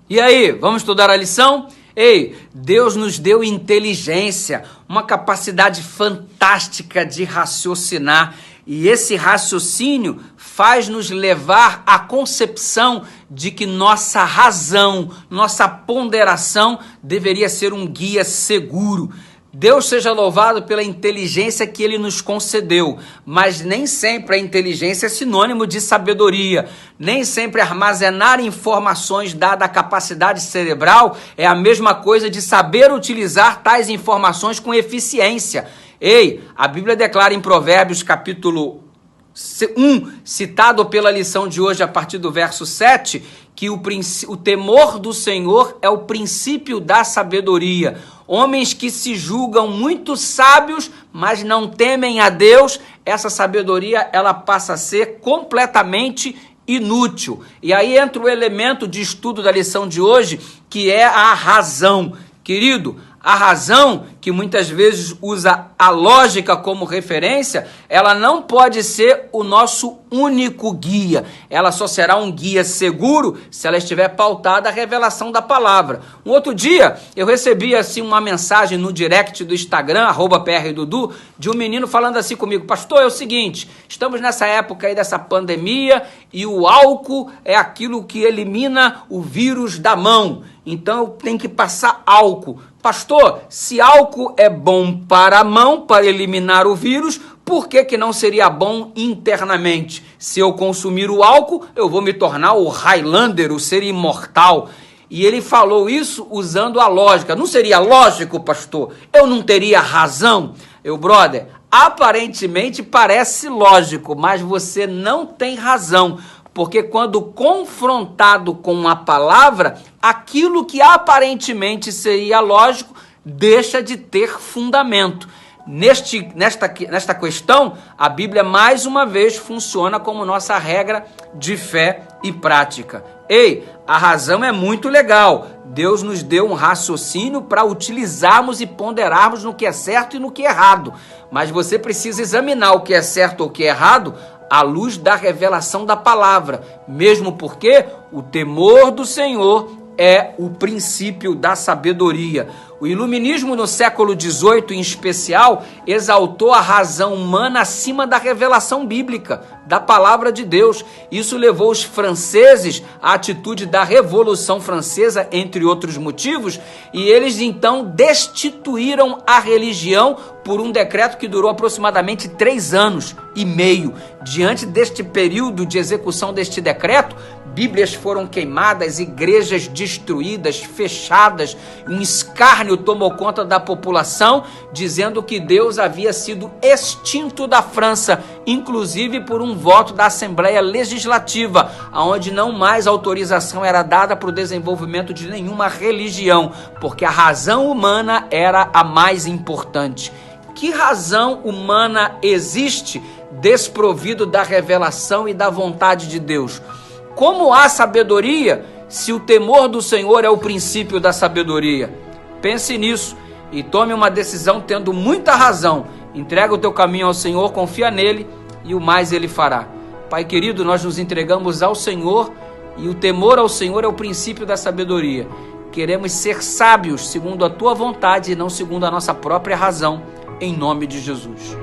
E aí, vamos estudar a lição? Ei, Deus nos deu inteligência, uma capacidade fantástica de raciocinar, e esse raciocínio faz nos levar à concepção de que nossa razão, nossa ponderação deveria ser um guia seguro. Deus seja louvado pela inteligência que Ele nos concedeu, mas nem sempre a inteligência é sinônimo de sabedoria. Nem sempre armazenar informações dada a capacidade cerebral é a mesma coisa de saber utilizar tais informações com eficiência. Ei, a Bíblia declara em Provérbios capítulo 1, citado pela lição de hoje a partir do verso 7, que o temor do Senhor é o princípio da sabedoria. Homens que se julgam muito sábios, mas não temem a Deus, essa sabedoria ela passa a ser completamente inútil. E aí entra o elemento de estudo da lição de hoje, que é a razão. Querido, a razão, que muitas vezes usa a lógica como referência, ela não pode ser o nosso único guia. Ela só será um guia seguro se ela estiver pautada a revelação da palavra. Um outro dia, eu recebi assim uma mensagem no direct do Instagram, @PRDudu, de um menino falando assim comigo: pastor, é o seguinte, estamos nessa época aí dessa pandemia e o álcool é aquilo que elimina o vírus da mão. Então eu tenho que passar álcool. Pastor, se álcool é bom para a mão, para eliminar o vírus, por que não seria bom internamente? Se eu consumir o álcool, eu vou me tornar o Highlander, o ser imortal. E ele falou isso usando a lógica. Não seria lógico, pastor? Eu não teria razão? Brother, aparentemente parece lógico, mas você não tem razão. Porque quando confrontado com a palavra, aquilo que aparentemente seria lógico deixa de ter fundamento. Nesta questão, a Bíblia mais uma vez funciona como nossa regra de fé e prática. Ei, a razão é muito legal. Deus nos deu um raciocínio para utilizarmos e ponderarmos no que é certo e no que é errado. Mas você precisa examinar o que é certo ou o que é errado à luz da revelação da palavra, mesmo porque o temor do Senhor é o princípio da sabedoria. O iluminismo no século XVIII, em especial, exaltou a razão humana acima da revelação bíblica, da palavra de Deus. Isso levou os franceses à atitude da Revolução Francesa, entre outros motivos, e eles então destituíram a religião por um decreto que durou aproximadamente 3 anos e meio. Diante deste período de execução deste decreto, Bíblias foram queimadas, igrejas destruídas, fechadas, um escárnio tomou conta da população, dizendo que Deus havia sido extinto da França, inclusive por um voto da Assembleia Legislativa, onde não mais autorização era dada para o desenvolvimento de nenhuma religião, porque a razão humana era a mais importante. Que razão humana existe desprovido da revelação e da vontade de Deus? Como há sabedoria se o temor do Senhor é o princípio da sabedoria? Pense nisso e tome uma decisão tendo muita razão. Entrega o teu caminho ao Senhor, confia nele e o mais ele fará. Pai querido, nós nos entregamos ao Senhor e o temor ao Senhor é o princípio da sabedoria. Queremos ser sábios segundo a tua vontade e não segundo a nossa própria razão, em nome de Jesus.